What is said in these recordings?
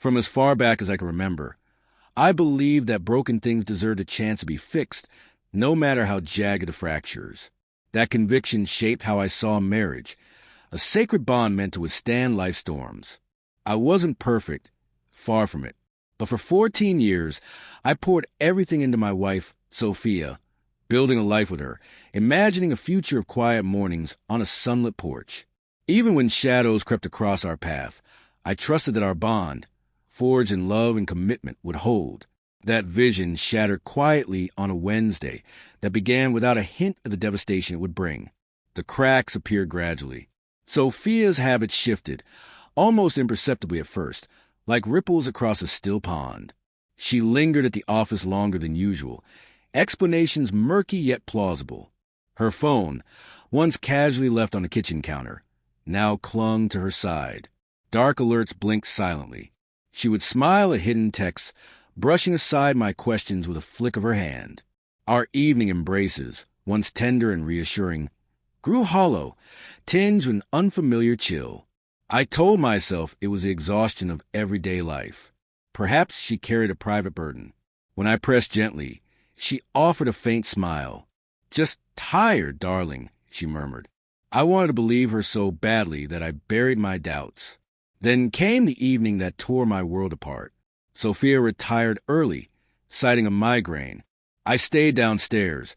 From as far back as I can remember, I believed that broken things deserved a chance to be fixed, no matter how jagged the fractures. That conviction shaped how I saw marriage, a sacred bond meant to withstand life's storms. I wasn't perfect, far from it. But for 14 years, I poured everything into my wife, Sophia, building a life with her, imagining a future of quiet mornings on a sunlit porch. Even when shadows crept across our path, I trusted that our bond, forged in love and commitment, would hold. That vision shattered quietly on a Wednesday that began without a hint of the devastation it would bring. The cracks appeared gradually. Sophia's habits shifted, almost imperceptibly at first, like ripples across a still pond. She lingered at the office longer than usual, explanations murky yet plausible. Her phone, once casually left on the kitchen counter, now clung to her side. Dark alerts blinked silently. She would smile at hidden texts, brushing aside my questions with a flick of her hand. Our evening embraces, once tender and reassuring, grew hollow, tinged with an unfamiliar chill. I told myself it was the exhaustion of everyday life. Perhaps she carried a private burden. When I pressed gently, she offered a faint smile. "Just tired, darling," she murmured. I wanted to believe her so badly that I buried my doubts. Then came the evening that tore my world apart. Sophia retired early, citing a migraine. I stayed downstairs,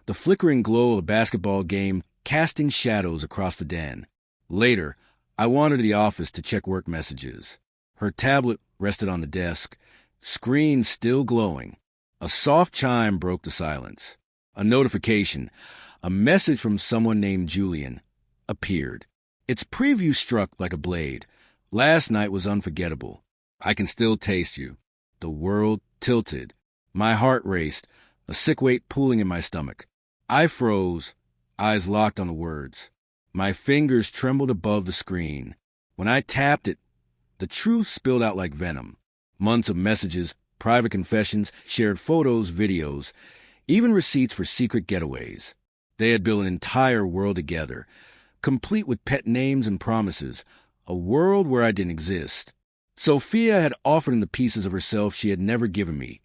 the flickering glow of a basketball game casting shadows across the den. Later, I wandered to the office to check work messages. Her tablet rested on the desk, screen still glowing. A soft chime broke the silence. A notification, a message from someone named Julian, appeared. Its preview struck like a blade. "Last night was unforgettable. I can still taste you." The world tilted. My heart raced, a sick weight pooling in my stomach. I froze, eyes locked on the words. My fingers trembled above the screen. When I tapped it, the truth spilled out like venom. Months of messages, private confessions, shared photos, videos, even receipts for secret getaways. They had built an entire world together, complete with pet names and promises, a world where I didn't exist. Sophia had offered him the pieces of herself she had never given me,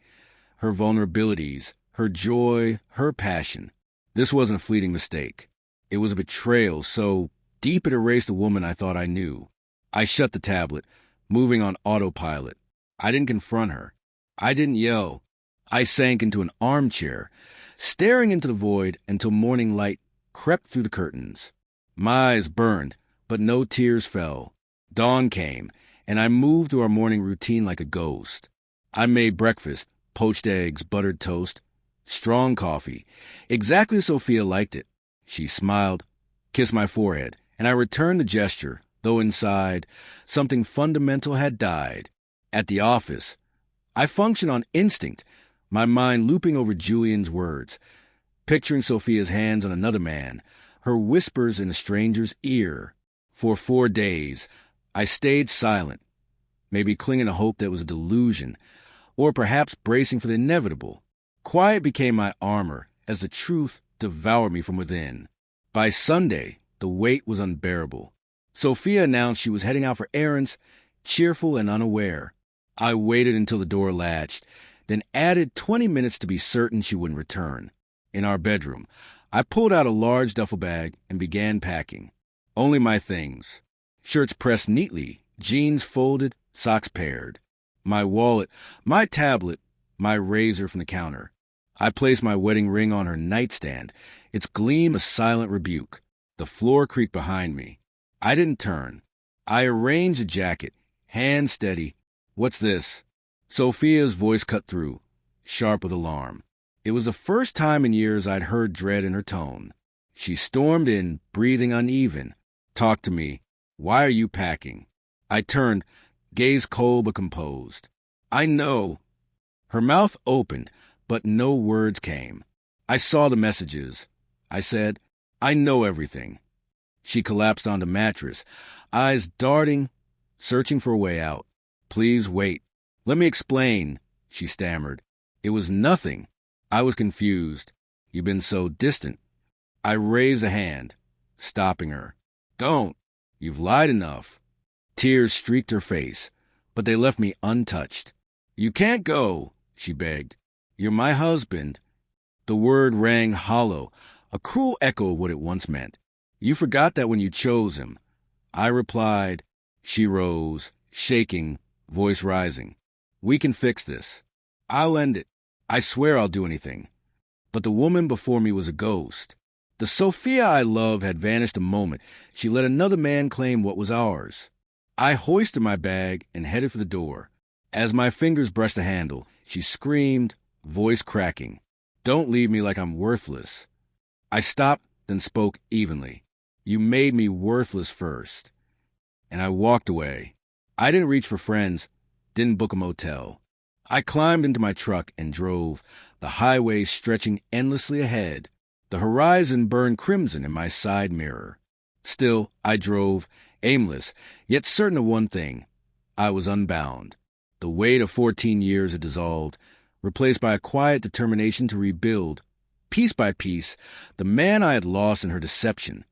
her vulnerabilities, her joy, her passion. This wasn't a fleeting mistake. It was a betrayal so deep it erased the woman I thought I knew. I shut the tablet, moving on autopilot. I didn't confront her. I didn't yell. I sank into an armchair, staring into the void until morning light crept through the curtains. My eyes burned, but no tears fell. Dawn came, and I moved through our morning routine like a ghost. I made breakfast, poached eggs, buttered toast, strong coffee, exactly as Sophia liked it. She smiled, kissed my forehead, and I returned the gesture, though inside, something fundamental had died. At the office, I functioned on instinct, my mind looping over Julian's words, picturing Sophia's hands on another man, her whispers in a stranger's ear. For 4 days, I stayed silent, maybe clinging to hope that was a delusion, or perhaps bracing for the inevitable. Quiet became my armor as the truth devoured me from within. By Sunday, the weight was unbearable. Sophia announced she was heading out for errands, cheerful and unaware. I waited until the door latched, then added 20 minutes to be certain she wouldn't return. In our bedroom, I pulled out a large duffel bag and began packing. Only my things. Shirts pressed neatly, jeans folded, socks paired. My wallet, my tablet, my razor from the counter. I placed my wedding ring on her nightstand, its gleam a silent rebuke. The floor creaked behind me. I didn't turn. I arranged the jacket, hand steady. "What's this?" Sophia's voice cut through, sharp with alarm. It was the first time in years I'd heard dread in her tone. She stormed in, breathing uneven. "Talk to me. Why are you packing?" I turned, gaze cold but composed. "I know." Her mouth opened, but no words came. "I saw the messages." I said, "I know everything." She collapsed on the mattress, eyes darting, searching for a way out. "Please wait. Let me explain," she stammered. "It was nothing." I was confused. "You've been so distant." I raised a hand, stopping her. "Don't. You've lied enough." Tears streaked her face. but they left me untouched. "You can't go," she begged. "You're my husband." The word rang hollow, a cruel echo of what it once meant. "You forgot that when you chose him." I replied. She rose, shaking, voice rising. "We can fix this. I'll end it. I swear I'll do anything." But the woman before me was a ghost. The Sophia I loved had vanished the moment she let another man claim what was ours. I hoisted my bag and headed for the door. As my fingers brushed the handle, she screamed, voice cracking, "Don't leave me like I'm worthless." I stopped, then spoke evenly. "You made me worthless first." And I walked away. I didn't reach for friends, didn't book a motel. I climbed into my truck and drove, the highway stretching endlessly ahead. The horizon burned crimson in my side mirror. Still, I drove, aimless, yet certain of one thing. I was unbound. The weight of 14 years had dissolved, replaced by a quiet determination to rebuild, piece by piece, the man I had lost in her deception.